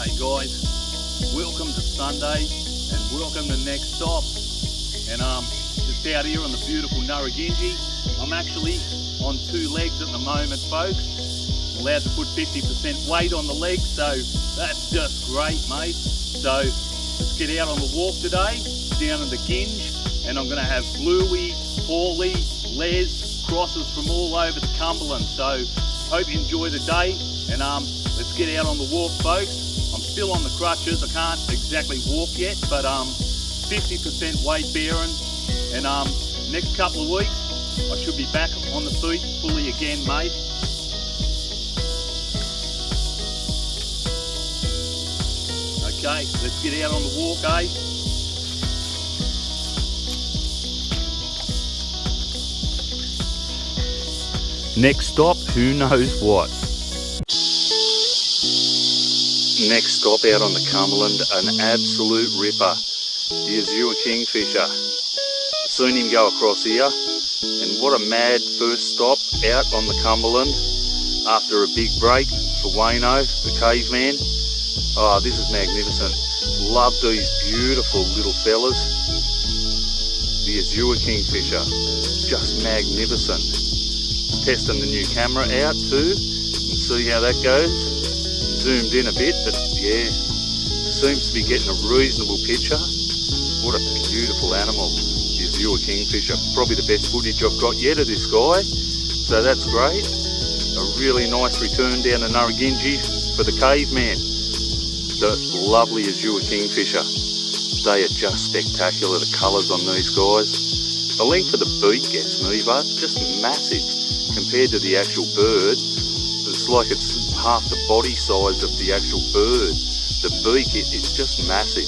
Hey guys, welcome to Sunday and welcome to Next Stop. And just out here on the beautiful Narragansett. I'm actually on 2 legs at the moment, folks. I'm allowed to put 50% weight on the legs, so that's just great, mate. So let's get out on the walk today, down in the Ginge, and I'm going to have Bluey, Paulie, Les, crosses from all over the Cumberland. So hope you enjoy the day, and let's get out on the walk, folks. I'm still on the crutches, I can't exactly walk yet, but 50% weight bearing, and next couple of weeks I should be back on the feet fully again, mate. Okay, let's get out on the walk, eh? Next stop, who knows what? Next stop out on the Cumberland, an absolute ripper. The Azure kingfisher. Seen him go across here, and what a mad first stop out on the Cumberland after a big break for Wayno, the caveman. Oh, this is magnificent. Love these beautiful little fellas. The Azure kingfisher, just magnificent. Testing the new camera out too, and see how that goes. Zoomed in a bit, but yeah, seems to be getting a reasonable picture. What a beautiful animal, the Azure kingfisher. Probably the best footage I've got yet of this guy, so that's great. A really nice return down to Narragansett for the caveman. The lovely Azure kingfisher. They are just spectacular, the colours on these guys. The length of the beak gets me, but just massive compared to the actual bird. It's like it's half the body size of the actual bird. The beak, it's just massive.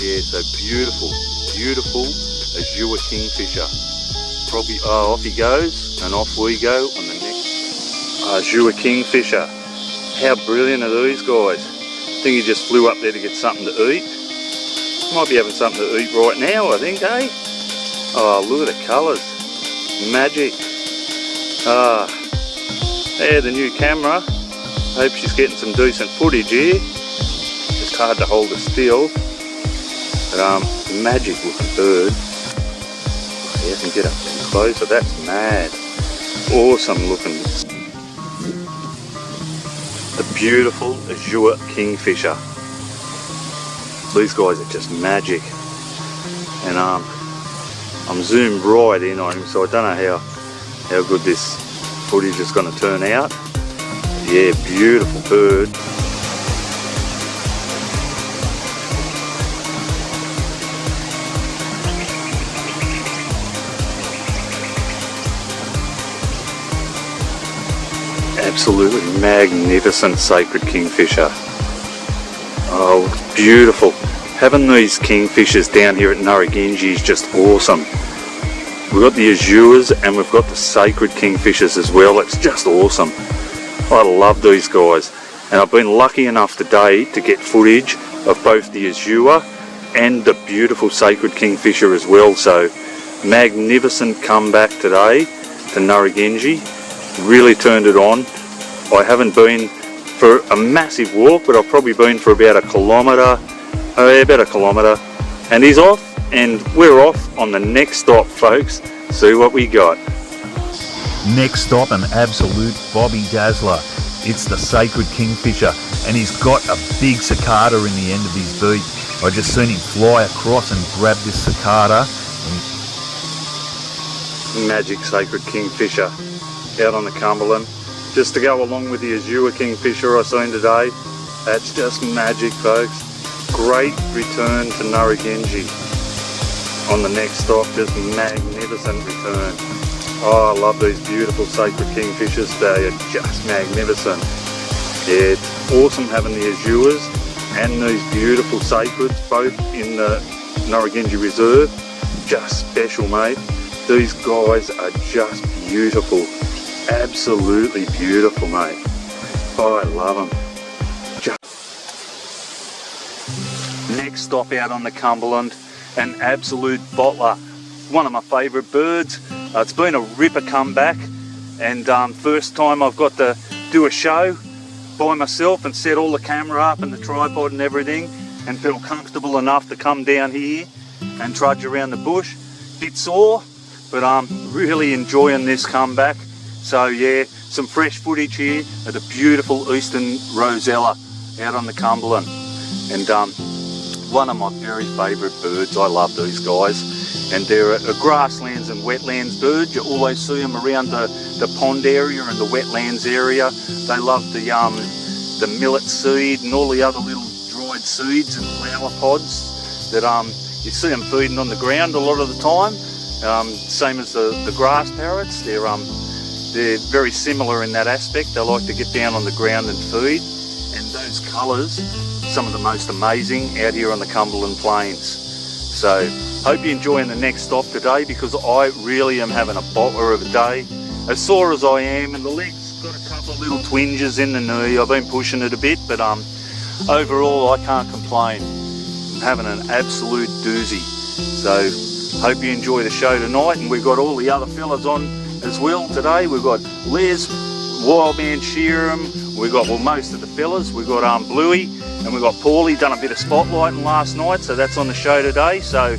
Yeah, so beautiful, beautiful Azure kingfisher. Probably, off he goes, and off we go on the next Azure kingfisher. How brilliant are these guys? I think he just flew up there to get something to eat. Might be having something to eat right now, I think, eh? Oh, look at the colours. Magic. There, the new camera. Hope she's getting some decent footage here. Just hard to hold her still. But magic looking bird. Yeah, I can get up closer. That's mad. Awesome looking. The beautiful Azure kingfisher. These guys are just magic. And I'm zoomed right in on him, so I don't know how good this footage is going to turn out. Yeah, beautiful bird. Absolutely magnificent sacred kingfisher. Oh, it's beautiful. Having these kingfishers down here at Narragansett is just awesome. We've got the Azures and we've got the sacred kingfishers as well. It's just awesome. I love these guys, and I've been lucky enough today to get footage of both the Azure and the beautiful sacred kingfisher as well. So magnificent comeback today to Narragansett. Really turned it on. I haven't been for a massive walk, but I've probably been for about a kilometre. And he's off, and we're off on the next stop, folks. See what we got. Next stop, an absolute Bobby Dazzler. It's the sacred kingfisher, and he's got a big cicada in the end of his beak. I just seen him fly across and grab this cicada. Magic sacred kingfisher out on the Cumberland. Just to go along with the Azure kingfisher I seen today. That's just magic, folks. Great return to Narragansett. On the next stop, just magnificent return. Oh, I love these beautiful sacred kingfishers. They are just magnificent. Yeah, it's awesome having the Azures and these beautiful sacreds both in the Narragansett Reserve. Just special, mate. These guys are just beautiful. Absolutely beautiful, mate. Oh, I love them. Next stop out on the Cumberland, an absolute bottler. One of my favourite birds. It's been a ripper comeback, and first time I've got to do a show by myself and set all the camera up and the tripod and everything, and feel comfortable enough to come down here and trudge around the bush. Bit sore, but I'm really enjoying this comeback. So yeah, some fresh footage here of the beautiful eastern rosella out on the Cumberland, and one of my very favourite birds. I love these guys, and they're a grasslands and wetlands bird. You always see them around the pond area and the wetlands area. They love the millet seed and all the other little dried seeds and flower pods that you see them feeding on the ground a lot of the time. Same as the grass parrots. They're very similar in that aspect. They like to get down on the ground and feed, and those colours, some of the most amazing out here on the Cumberland Plains. So hope you're enjoying the next stop today, because I really am having a bottler of a day. As sore as I am, and the leg's got a couple of little twinges in the knee. I've been pushing it a bit, but overall I can't complain. I'm having an absolute doozy. So hope you enjoy the show tonight, and we've got all the other fellas on as well today. We've got Les, Wildman Sheeran, we've got, well, most of the fellas. We've got Bluey, and we've got Paulie, done a bit of spotlighting last night, so that's on the show today. So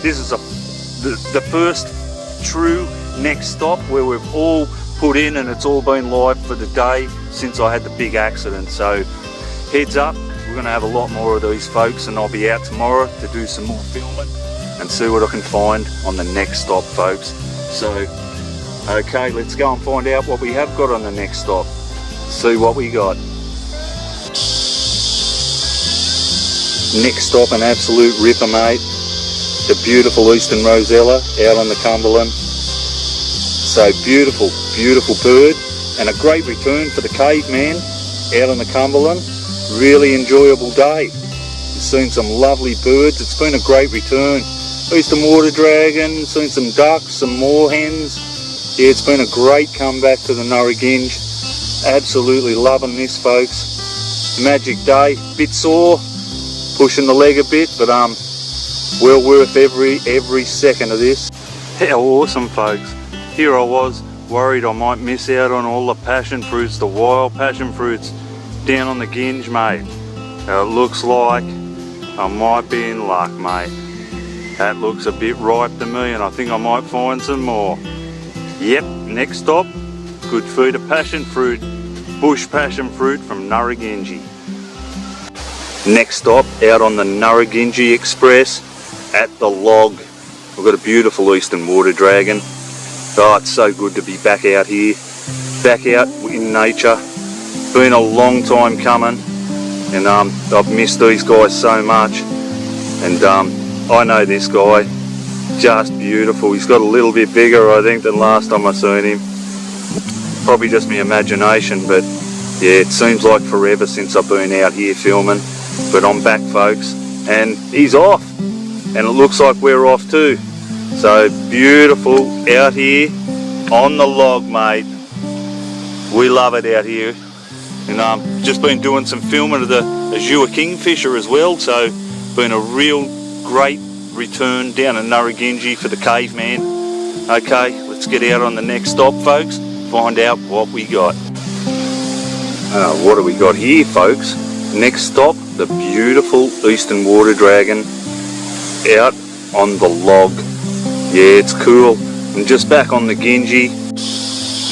this is the first true next stop where we've all put in, and it's all been live for the day since I had the big accident. So heads up, we're going to have a lot more of these folks, and I'll be out tomorrow to do some more filming and see what I can find on the next stop, folks. So okay, let's go and find out what we have got on the next stop. See what we got. Next stop, an absolute ripper, mate. The beautiful eastern rosella out on the Cumberland. So beautiful, beautiful bird, and a great return for the caveman out on the Cumberland. Really enjoyable day. We've seen some lovely birds. It's been a great return. Eastern water dragon, seen some ducks, some moorhens. Yeah, it's been a great comeback to the Narragansett. Absolutely loving this, folks. Magic day. Bit sore, pushing the leg a bit, but well worth every second of this. How awesome, folks. Here I was, worried I might miss out on all the passion fruits, the wild passion fruits down on the Ginge, mate. It looks like I might be in luck, mate. That looks a bit ripe to me, and I think I might find some more. Yep, next stop, good food of passion fruit, bush passion fruit from Narragansett. Next stop, out on the Narragansett Express at the log. We've got a beautiful eastern water dragon. Oh, it's so good to be back out here, back out in nature. Been a long time coming, and I've missed these guys so much. And I know this guy, just beautiful. He's got a little bit bigger, I think, than last time I seen him. Probably just my imagination, but yeah, it seems like forever since I've been out here filming. But I'm back, folks, and he's off, and it looks like we're off too. So beautiful out here on the log, mate. We love it out here. And just been doing some filming of the Azure kingfisher as well, so been a real great return down in Narragansett for the caveman. Okay, let's get out on the next stop, folks, find out what we got. What do we got here, folks? Next stop, the beautiful eastern water dragon out on the log. Yeah, it's cool. And just back on the Ginge,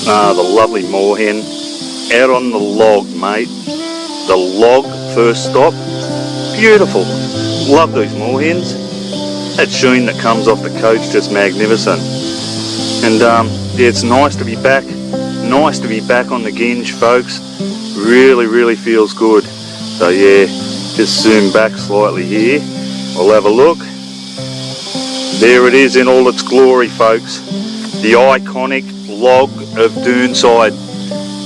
the lovely moorhen out on the log, mate. The log, first stop. Beautiful. Love these moorhens. That sheen that comes off the coach, just magnificent. And yeah, it's nice to be back. Nice to be back on the Ginge, folks. Really, really feels good. So yeah, just zoom back slightly here. We'll have a look. There it is in all its glory, folks. The iconic log of Doonside.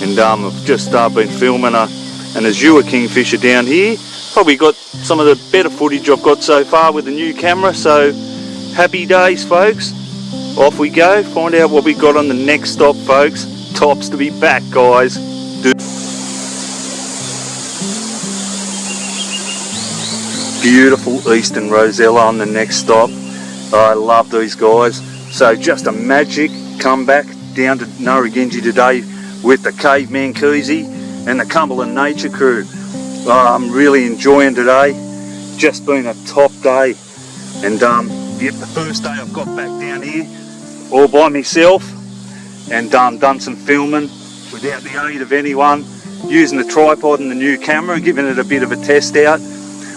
And I've just been filming an Azure kingfisher down here. Probably got some of the better footage I've got so far with the new camera. So happy days, folks. Off we go, find out what we got on the next stop, folks. Tops to be back, guys. Beautiful eastern rosella on the next stop. I love these guys. So just a magic comeback down to Narragansett today with the caveman koozie. and the Cumberland Nature Crew. I'm really enjoying today. Just been a top day, and yep, the first day I've got back down here all by myself, and done some filming without the aid of anyone, using the tripod and the new camera, giving it a bit of a test out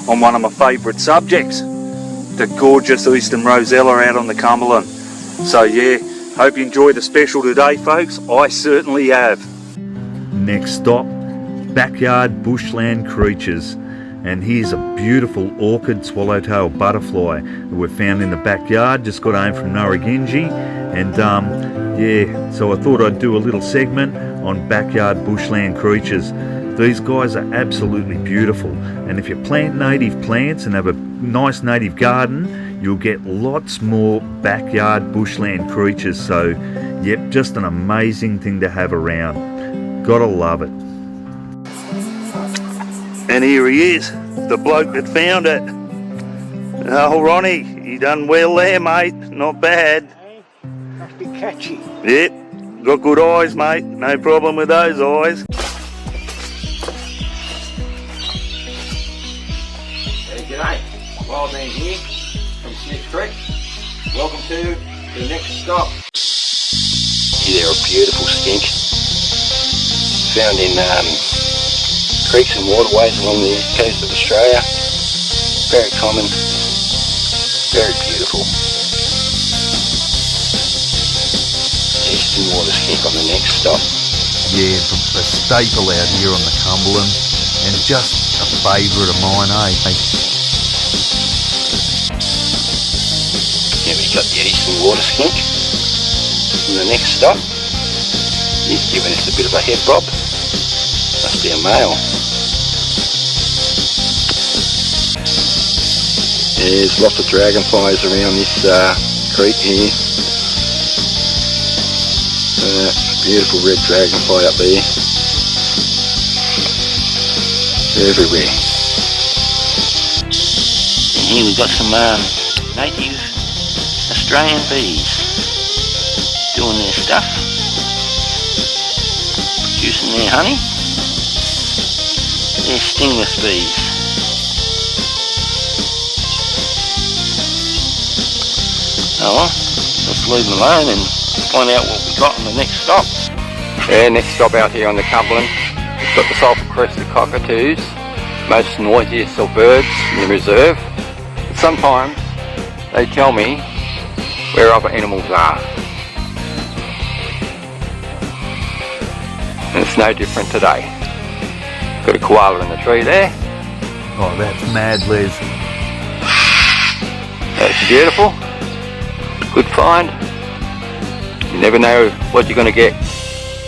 on one of my favourite subjects, the gorgeous eastern rosella out on the Cumberland. So yeah, hope you enjoyed the special today, folks. I certainly have. Next stop, backyard bushland creatures. And here's a beautiful orchid swallowtail butterfly that we've found in the backyard. Just got home from Narragansett, and yeah, so I thought I'd do a little segment on backyard bushland creatures. These guys are absolutely beautiful, and if you plant native plants and have a nice native garden, you'll get lots more backyard bushland creatures. So yep, just an amazing thing to have around. Gotta love it. And here he is, the bloke that found it. Oh, Ronnie, you done well there, mate. Not bad. Hey, must be catchy. Yep, got good eyes, mate. No problem with those eyes. Hey, g'day. Wildman here from Smith Creek. Welcome to the next stop. Yeah, they're a beautiful skink. Found in creeks and waterways along the east coast of Australia. Very common, very beautiful. Eastern water skink on the next stop. Yeah, a staple out here on the Cumberland, and just a favourite of mine, eh? Yeah, we've got the eastern water skink on the next stop. He's giving us a bit of a head bob. Must be a male. There's lots of dragonflies around this creek here. Beautiful red dragonfly up there. Everywhere. And here we've got some native Australian bees doing their stuff, producing their honey. They're stingless bees. Oh well, let's leave them alone and find out what we've got on the next stop. Yeah, next stop out here on the Cumberland. We've got the sulphur-crested cockatoos, most noisiest of birds in the reserve. But sometimes they tell me where other animals are. And it's no different today. Got a koala in the tree there. Oh, that's mad, Les. That's beautiful. Good find. You never know what you're going to get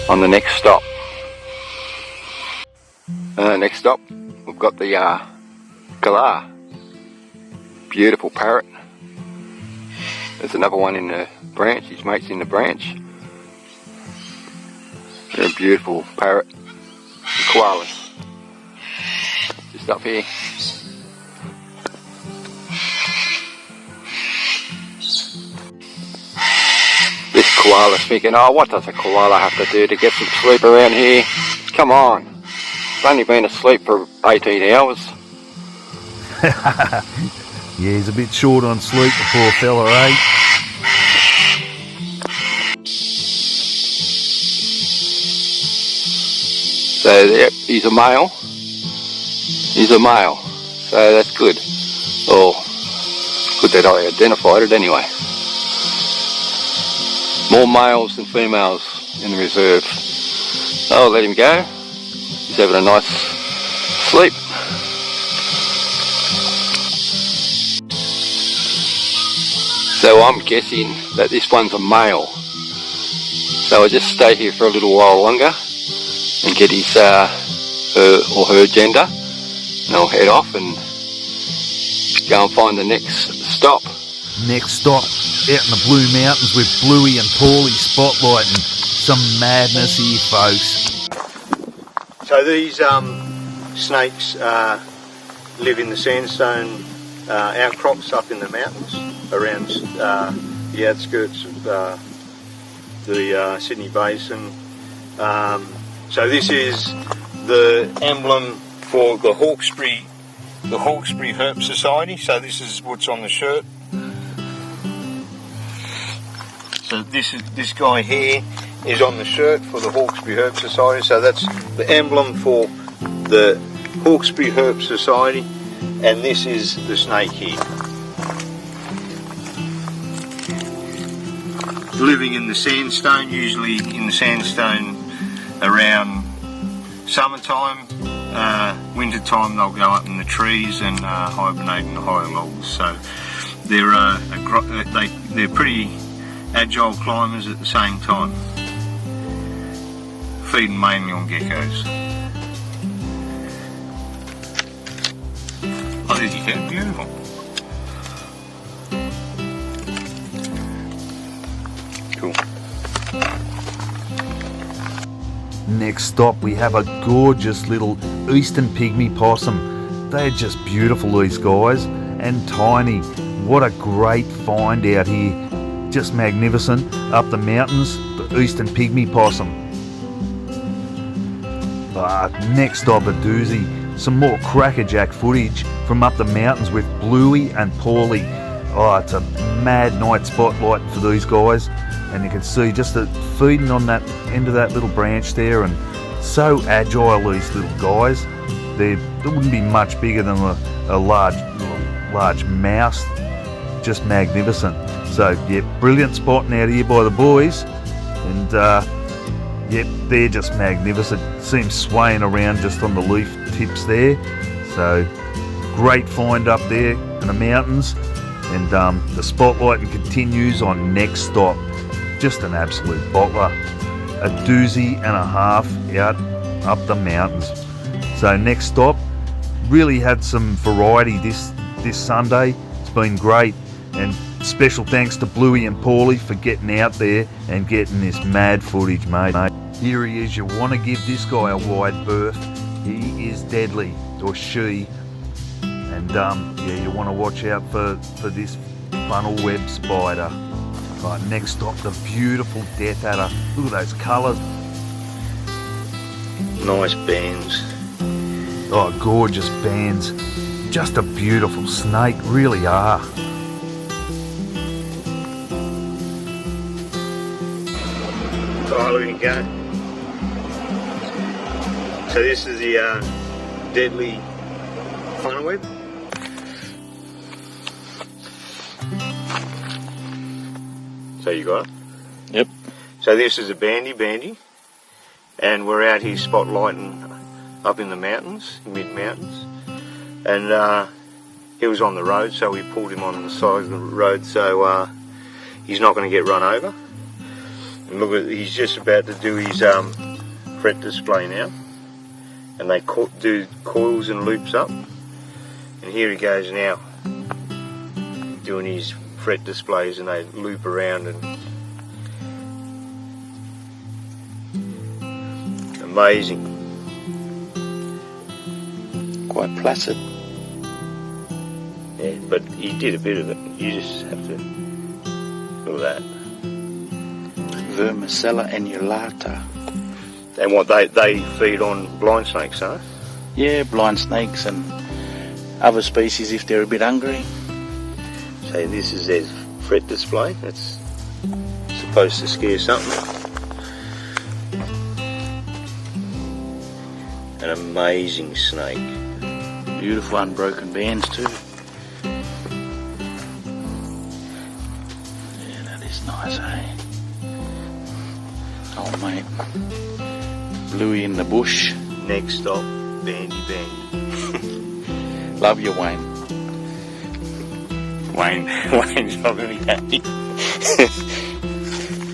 on the next stop. Next stop, we've got the Koala. Beautiful parrot. There's another one in the branch. His mate's in the branch. They're a beautiful parrot. The koalas. Just up here. This koala's thinking, oh, what does a koala have to do to get some sleep around here? Come on. It's only been asleep for 18 hours. Yeah, he's a bit short on sleep, the poor fella, eh? So yeah, he's a male. He's a male. So that's good. Oh, good that I identified it anyway. More males than females in the reserve. I'll let him go. He's having a nice sleep. So I'm guessing that this one's a male. So I'll just stay here for a little while longer and get his her or her gender, and I'll head off and go and find the next stop. Next stop, out in the Blue Mountains with Bluey and Paulie spotlighting some madness here, folks. So these snakes live in the sandstone outcrops up in the mountains around the outskirts of the Sydney Basin. So this is the emblem for the Hawkesbury Herp Society. So this is what's on the shirt. So this guy here is on the shirt for the Hawkesbury Herp Society. So that's the emblem for the Hawkesbury Herp Society, and this is the snake here. Living in the sandstone, usually in the sandstone around summertime. Winter time they'll go up in the trees and hibernate in the higher logs. So they're pretty agile climbers at the same time. Feeding mainly on geckos. Oh, there's your cat, beautiful. Cool. Next stop we have a gorgeous little eastern pygmy possum. They're just beautiful, these guys, and tiny. What a great find out here. Just magnificent. Up the mountains, the eastern pygmy possum. Next stop a doozy. Some more crackerjack footage from up the mountains with Bluey and Paulie. Oh, it's a mad night spotlight for these guys, and you can see just feeding on that end of that little branch there, and so agile, these little guys. They wouldn't be much bigger than a large mouse. Just magnificent. So yeah, brilliant spotting out here by the boys, and yep, they're just magnificent. See them swaying around just on the leaf tips there. So great find up there in the mountains, and the spotlighting continues on next stop. Just an absolute bottler. A doozy and a half out up the mountains. So next stop, really had some variety this Sunday. It's been great, and special thanks to Bluey and Paulie for getting out there and getting this mad footage, mate. Here he is. You want to give this guy a wide berth. He is deadly, or she, and yeah, you want to watch out for this funnel web spider. Right, next stop, the beautiful death adder. Look at those colours. Nice bands. Oh, gorgeous bands. Just a beautiful snake, really are. Oh, look at go. So this is the deadly funnel web. So you got it? Yep. So this is a bandy, and we're out here spotlighting up in the mountains, mid-mountains, and he was on the road, so we pulled him on the side of the road so he's not going to get run over. And look at, he's just about to do his fret display now, and they do coils and loops up, and here he goes now doing his fret displays, and they loop around, and amazing. Quite placid. Yeah, but he did a bit of it. You just have to look at that. Rosella annulata. And what they feed on blind snakes, huh? Yeah, blind snakes and other species if they're a bit hungry. So this is their fret display. That's supposed to scare something. An amazing snake. Beautiful unbroken bands too. Yeah, that is nice, eh? Oh mate, Bluey in the bush. Next stop, bandy. Love you, Wayne. Wayne's not going to be happy.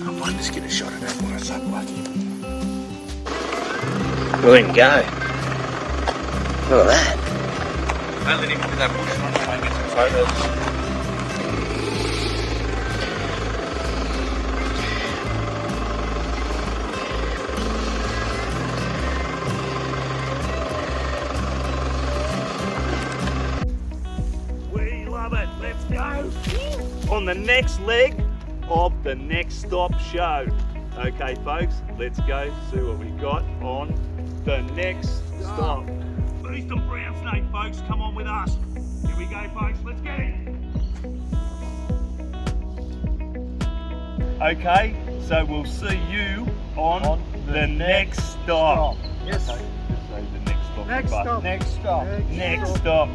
I might just get a shot of that when I start lucky. We'll let him go. Look at that. Don't let him do that bush run, try and get some photos. On the next leg of the next stop show. Okay folks, let's go see what we got on the the next stop. Feast on brown snake, folks. Come on with us. Here we go, folks. Let's get it. Okay, so we'll see you on the next stop. Yes. Okay, just say the next stop. Next stop. Next stop. Next stop.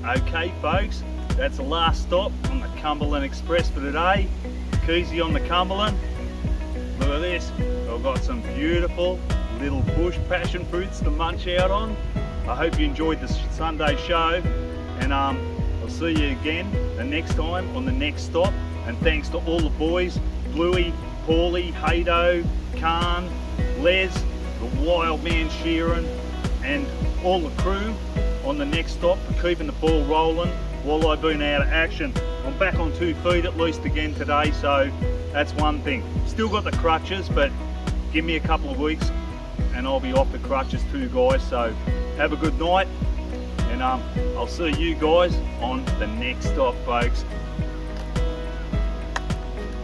Okay, folks, that's the last stop on the Cumberland Express for today. Keezy on the Cumberland. Look at this. I've got some beautiful little bush passion fruits to munch out on. I hope you enjoyed the Sunday show, and I'll see you again the next time on the next stop. And thanks to all the boys, Bluey, Paulie, Haydo, Khan, Les, the wild man Sheeran, and all the crew on the next stop for keeping the ball rolling while I've been out of action. I'm back on 2 feet at least again today, so that's one thing. Still got the crutches, but give me a couple of weeks and I'll be off the crutches too, guys. So have a good night, and I'll see you guys on the next stop, folks.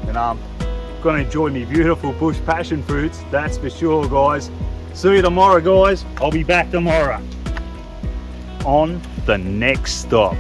And I'm gonna enjoy me beautiful bush passion fruits, that's for sure, guys. See you tomorrow, guys. I'll be back tomorrow on the next stop.